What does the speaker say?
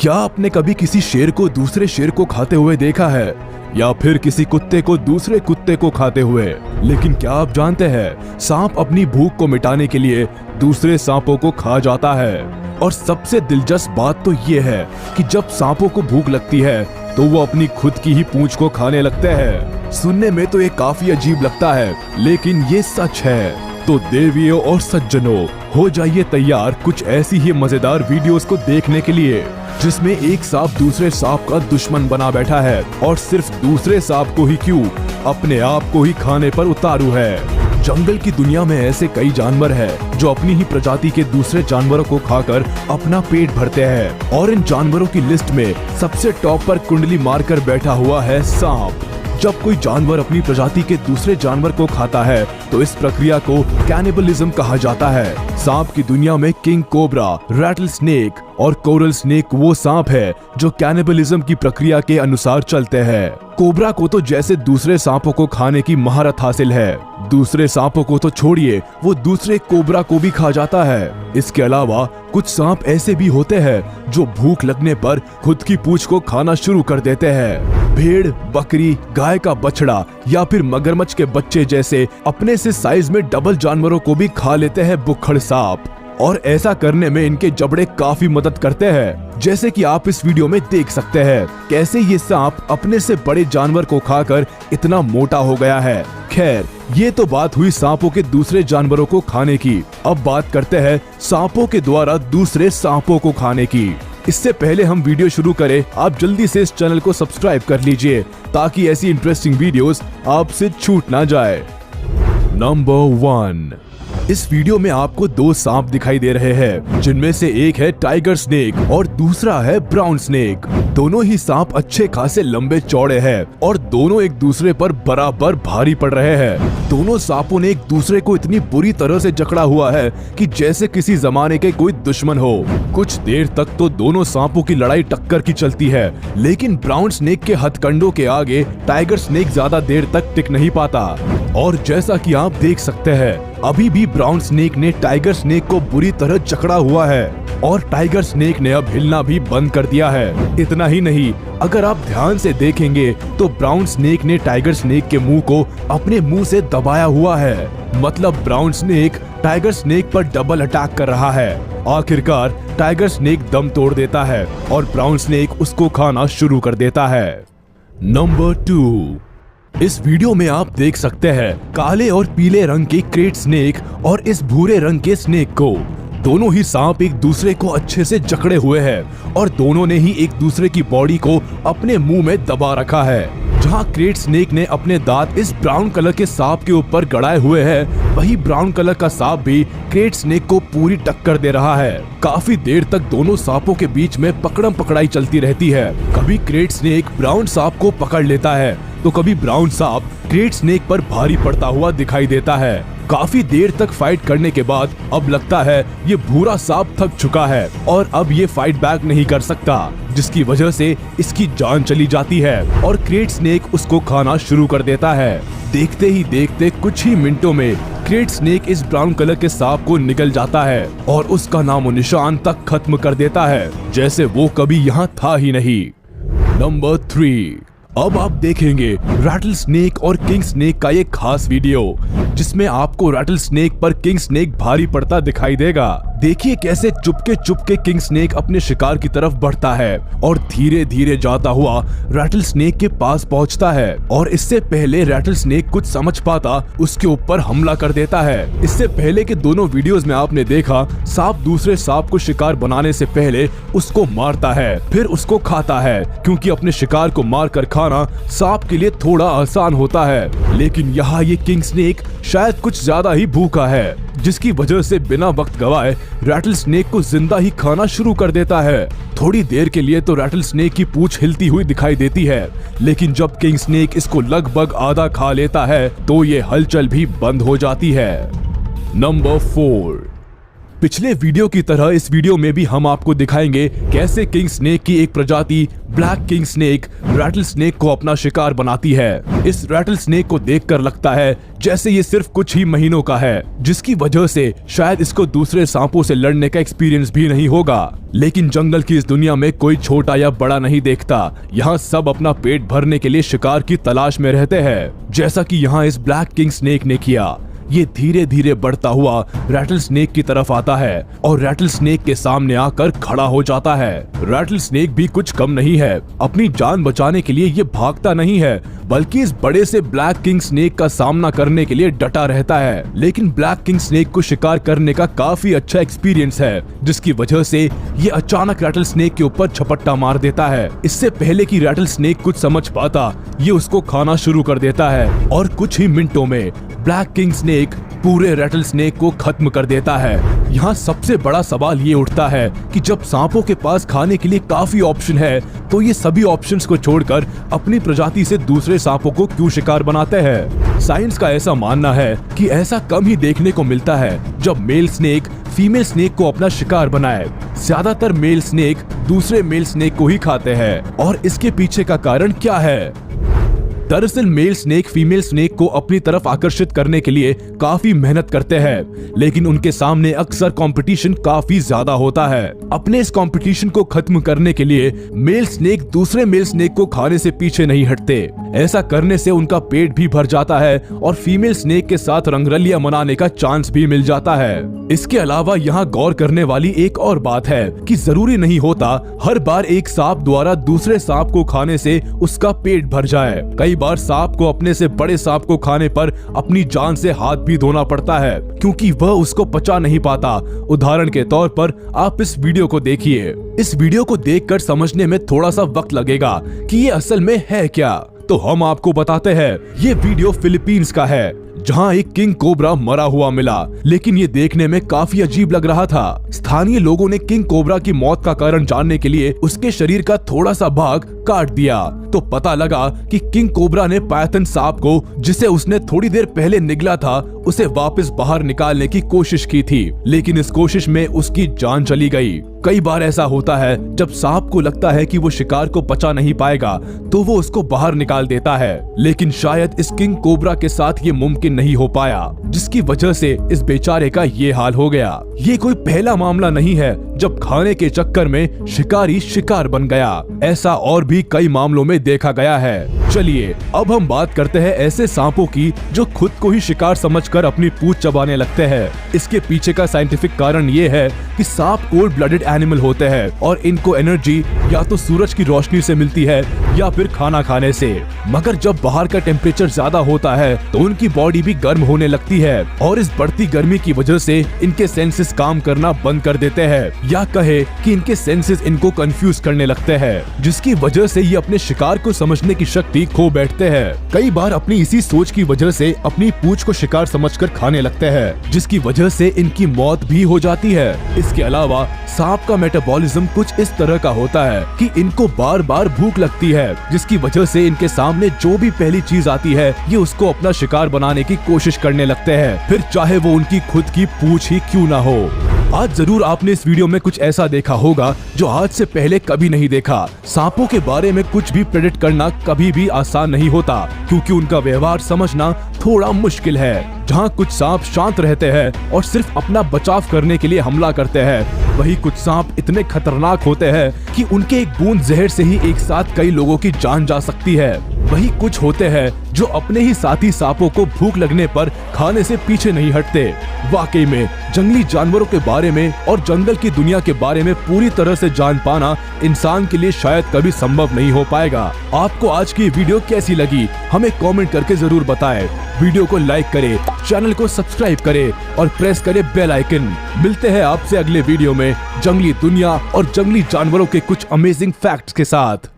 क्या आपने कभी किसी शेर को दूसरे शेर को खाते हुए देखा है, या फिर किसी कुत्ते को दूसरे कुत्ते को खाते हुए? लेकिन क्या आप जानते हैं, सांप अपनी भूख को मिटाने के लिए दूसरे सांपों को खा जाता है। और सबसे दिलचस्प बात तो ये है कि जब सांपों को भूख लगती है तो वो अपनी खुद की ही पूंछ को खाने लगते हैं। सुनने में तो ये काफी अजीब लगता है, लेकिन ये सच है। तो देवियों और सज्जनों, हो जाइए तैयार कुछ ऐसी ही मजेदार वीडियोस को देखने के लिए जिसमें एक सांप दूसरे सांप का दुश्मन बना बैठा है, और सिर्फ दूसरे सांप को ही क्यों, अपने आप को ही खाने पर उतारू है। जंगल की दुनिया में ऐसे कई जानवर हैं जो अपनी ही प्रजाति के दूसरे जानवरों को खाकर अपना पेट भरते हैं, और इन जानवरों की लिस्ट में सबसे टॉप पर कुंडली मारकर बैठा हुआ है सांप। जब कोई जानवर अपनी प्रजाति के दूसरे जानवर को खाता है तो इस प्रक्रिया को कैनिबलिज्म कहा जाता है। सांप की दुनिया में किंग कोबरा, रैटल स्नेक और कोरल स्नेक वो सांप है जो कैनिबलिज्म की प्रक्रिया के अनुसार चलते हैं। कोबरा को तो जैसे दूसरे सांपों को खाने की महारत हासिल है, दूसरे सांपों को तो छोड़िए, वो दूसरे कोबरा को भी खा जाता है। इसके अलावा कुछ सांप ऐसे भी होते हैं जो भूख लगने पर खुद की पूंछ को खाना शुरू कर देते हैं। भेड़, बकरी, गाय का बछड़ा या फिर मगरमच्छ के बच्चे जैसे अपने से साइज में डबल जानवरों को भी खा लेते हैं बुक्खड़ सांप, और ऐसा करने में इनके जबड़े काफी मदद करते हैं। जैसे कि आप इस वीडियो में देख सकते हैं कैसे ये सांप अपने से बड़े जानवर को खाकर इतना मोटा हो गया है। खैर, ये तो बात हुई सांपों के दूसरे जानवरों को खाने की। अब बात करते हैं सांपों के द्वारा दूसरे सांपों को खाने की। इससे पहले हम वीडियो शुरू करें, आप जल्दी से इस चैनल को सब्सक्राइब कर लीजिए ताकि ऐसी इंटरेस्टिंग वीडियोस आपसे छूट ना जाए। नंबर 1, इस वीडियो में आपको दो सांप दिखाई दे रहे हैं, जिनमें से एक है टाइगर स्नेक और दूसरा है ब्राउन स्नेक। दोनों ही सांप अच्छे खासे लंबे चौड़े हैं और दोनों एक दूसरे पर बराबर भारी पड़ रहे हैं। दोनों सांपों ने एक दूसरे को इतनी बुरी तरह से जकड़ा हुआ है कि जैसे किसी जमाने के कोई दुश्मन हो। कुछ देर तक तो दोनों सांपों की लड़ाई टक्कर की चलती है, लेकिन ब्राउन स्नेक के हथकंडों के आगे टाइगर स्नेक ज्यादा देर तक टिक नहीं पाता। और जैसा कि आप देख सकते हैं, अभी भी ब्राउन स्नेक ने टाइगर स्नेक को बुरी तरह जकड़ा हुआ है, और टाइगर स्नेक ने अब हिलना भी बंद कर दिया है। इतना ही नहीं, अगर आप ध्यान से देखेंगे तो ब्राउन स्नेक ने टाइगर स्नेक के मुंह को अपने मुंह से दबाया हुआ है। मतलब ब्राउन स्नेक टाइगर स्नेक पर डबल अटैक कर रहा है। आखिरकार टाइगर स्नेक दम तोड़ देता है और ब्राउन स्नेक उसको खाना शुरू कर देता है। नंबर 2, इस वीडियो में आप देख सकते हैं काले और पीले रंग के क्रेट स्नेक और इस भूरे रंग के स्नेक को। दोनों ही सांप एक दूसरे को अच्छे से जकड़े हुए हैं और दोनों ने ही एक दूसरे की बॉडी को अपने मुंह में दबा रखा है। जहां क्रेट स्नेक ने अपने दांत इस ब्राउन कलर के सांप के ऊपर गड़ाए हुए हैं, वही ब्राउन कलर का सांप भी क्रेट स्नेक को पूरी टक्कर दे रहा है। काफी देर तक दोनों सांपों के बीच में पकड़म पकड़ाई चलती रहती है। कभी क्रेट स्नेक ब्राउन सांप को पकड़ लेता है तो कभी ब्राउन सांप क्रेट स्नेक पर भारी पड़ता हुआ दिखाई देता है। काफी देर तक फाइट करने के बाद अब लगता है ये भूरा सांप थक चुका है और अब ये फाइट बैक नहीं कर सकता, जिसकी वजह से इसकी जान चली जाती है और क्रेट स्नेक उसको खाना शुरू कर देता है। देखते ही देखते कुछ ही मिनटों में क्रेट स्नेक इस ब्राउन कलर के सांप को निकल जाता है और उसका नामो निशान तक खत्म कर देता है, जैसे वो कभी यहाँ था ही नहीं। नंबर 3, अब आप देखेंगे रैटल स्नेक और किंग स्नेक का ये खास वीडियो, जिसमें आपको रैटल स्नेक पर किंग स्नेक भारी पड़ता दिखाई देगा। देखिए कैसे चुपके किंग स्नेक अपने शिकार की तरफ बढ़ता है और धीरे धीरे जाता हुआ रैटल स्नेक के पास पहुंचता है, और इससे पहले रैटल स्नेक कुछ समझ पाता उसके ऊपर हमला कर देता है। इससे पहले के दोनों वीडियोस में आपने देखा सांप दूसरे सांप को शिकार बनाने से पहले उसको मारता है, फिर उसको खाता है, क्योंकि अपने शिकार को मार कर खाना सांप के लिए थोड़ा आसान होता है। लेकिन यहाँ ये किंग स्नेक शायद कुछ ज्यादा ही भूखा है, जिसकी वजह से बिना वक्त गवाए रैटल स्नेक को जिंदा ही खाना शुरू कर देता है। थोड़ी देर के लिए तो रैटल स्नेक की पूंछ हिलती हुई दिखाई देती है, लेकिन जब किंग स्नेक इसको लगभग आधा खा लेता है तो ये हलचल भी बंद हो जाती है। नंबर 4, पिछले वीडियो की तरह इस वीडियो में भी हम आपको दिखाएंगे कैसे किंग स्नेक की एक प्रजाति black king snake rattle snake को अपना शिकार बनाती है। इस रैटल स्नेक को देखकर लगता है जैसे ये सिर्फ कुछ ही महीनों का है, जिसकी वजह से शायद इसको दूसरे सांपों से लड़ने का एक्सपीरियंस भी नहीं होगा। लेकिन जंगल की इस दुनिया में कोई छोटा या बड़ा नहीं देखता। यहाँ सब अपना पेट भरने के लिए शिकार की तलाश में रहते हैं, जैसा कि यहाँ इस ब्लैक किंग स्नेक ने किया। ये धीरे धीरे बढ़ता हुआ रैटल स्नेक की तरफ आता है और रैटल स्नेक के सामने आकर खड़ा हो जाता है। रैटल स्नेक भी कुछ कम नहीं है, अपनी जान बचाने के लिए ये भागता नहीं है, बल्कि इस बड़े से ब्लैक किंग स्नेक का सामना करने के लिए डटा रहता है। लेकिन ब्लैक किंग स्नेक को शिकार करने का काफी अच्छा एक्सपीरियंस है, जिसकी वजह से ये अचानक रैटल स्नेक के ऊपर झपट्टा मार देता है। इससे पहले कि रैटल स्नेक कुछ समझ पाता, ये उसको खाना शुरू कर देता है और कुछ ही मिनटों में ब्लैक किंग स्नेक पूरे रैटल स्नेक को खत्म कर देता है। यहाँ सबसे बड़ा सवाल ये उठता है कि जब सांपों के पास खाने के लिए काफी ऑप्शन है, तो ये सभी ऑप्शंस को छोड़कर अपनी प्रजाति से दूसरे सांपों को क्यों शिकार बनाते हैं। साइंस का ऐसा मानना है कि ऐसा कम ही देखने को मिलता है जब मेल स्नेक फीमेल स्नेक को अपना शिकार बनाए। ज्यादातर मेल स्नेक दूसरे मेल स्नेक को ही खाते हैं, और इसके पीछे का कारण क्या है? दरअसल मेल स्नेक फीमेल स्नेक को अपनी तरफ आकर्षित करने के लिए काफी मेहनत करते हैं, लेकिन उनके सामने अक्सर कंपटीशन काफी ज्यादा होता है। अपने इस कंपटीशन को खत्म करने के लिए मेल स्नेक दूसरे मेल स्नेक को खाने से पीछे नहीं हटते। ऐसा करने से उनका पेट भी भर जाता है और फीमेल स्नेक के साथ रंगरलिया मनाने का चांस भी मिल जाता है। इसके अलावा यहाँ गौर करने वाली एक और बात है कि जरूरी नहीं होता हर बार एक सांप द्वारा दूसरे सांप को खाने से उसका पेट भर जाए। कई बार सांप को अपने से बड़े सांप को खाने पर अपनी जान से हाथ भी धोना पड़ता है, क्योंकि वह उसको पचा नहीं पाता। उदाहरण के तौर पर आप इस वीडियो को देखिए। इस वीडियो को देखकर समझने में थोड़ा सा वक्त लगेगा कि ये असल में है क्या, तो हम आपको बताते हैं। ये वीडियो फिलीपींस का है, जहां एक किंग कोबरा मरा हुआ मिला, लेकिन ये देखने में काफी अजीब लग रहा था। स्थानीय लोगों ने किंग कोबरा की मौत का कारण जानने के लिए उसके शरीर का थोड़ा सा भाग काट दिया, तो पता लगा कि किंग कोबरा ने पायथन सांप को, जिसे उसने थोड़ी देर पहले निगला था, उसे वापस बाहर निकालने की कोशिश की थी, लेकिन इस कोशिश में उसकी जान चली गई। कई बार ऐसा होता है जब सांप को लगता है कि वो शिकार को पचा नहीं पाएगा, तो वो उसको बाहर निकाल देता है, लेकिन शायद इस किंग कोबरा के साथ ये मुमकिन नहीं हो पाया, जिसकी वजह से इस बेचारे का ये हाल हो गया। ये कोई पहला मामला नहीं है जब खाने के चक्कर में शिकारी शिकार बन गया। ऐसा और भी कई मामलों में देखा गया है। चलिए अब हम बात करते हैं ऐसे सांपों की जो खुद को ही शिकार समझकर अपनी पूंछ चबाने लगते हैं। इसके पीछे का साइंटिफिक कारण ये है कि सांप कोल्ड ब्लडेड एनिमल होते हैं और इनको एनर्जी या तो सूरज की रोशनी से मिलती है या फिर खाना खाने से। मगर जब बाहर का टेम्परेचर ज्यादा होता है तो उनकी बॉडी भी गर्म होने लगती है, और इस बढ़ती गर्मी की वजह से इनके सेंसेस काम करना बंद कर देते हैं, या कहे कि इनके सेंसेस इनको कंफ्यूज करने लगते हैं, जिसकी वजह से ये अपने शिकार को समझने की शक्ति खो बैठते हैं। कई बार अपनी इसी सोच की वजह से अपनी पूंछ को शिकार समझकर खाने लगते हैं, जिसकी वजह से इनकी मौत भी हो जाती है। इसके अलावा सांप का मेटाबॉलिज्म कुछ इस तरह का होता है कि इनको बार बार भूख लगती है, जिसकी वजह से इनके सामने जो भी पहली चीज आती है ये उसको अपना शिकार बनाने की कोशिश करने लगते हैं, फिर चाहे वो उनकी खुद की पूंछ ही क्यों ना हो। आज जरूर आपने इस वीडियो में कुछ ऐसा देखा होगा जो आज से पहले कभी नहीं देखा। सांपों के बारे में कुछ भी प्रेडिक्ट करना कभी भी आसान नहीं होता, क्योंकि उनका व्यवहार समझना थोड़ा मुश्किल है। जहाँ कुछ सांप शांत रहते हैं और सिर्फ अपना बचाव करने के लिए हमला करते हैं, वही कुछ सांप इतने खतरनाक होते हैं कि उनके एक बूंद जहर से ही एक साथ कई लोगों की जान जा सकती है। वही कुछ होते हैं जो अपने ही साथी सांपों को भूख लगने पर खाने से पीछे नहीं हटते। वाकई में जंगली जानवरों के बारे में और जंगल की दुनिया के बारे में पूरी तरह से जान पाना इंसान के लिए शायद कभी संभव नहीं हो पाएगा। आपको आज की वीडियो कैसी लगी हमें कमेंट करके जरूर बताएं। वीडियो को लाइक करें, चैनल को सब्सक्राइब करें और प्रेस करें बेल आइकन। मिलते हैं आपसे अगले वीडियो में जंगली दुनिया और जंगली जानवरों के कुछ अमेजिंग फैक्ट्स के साथ।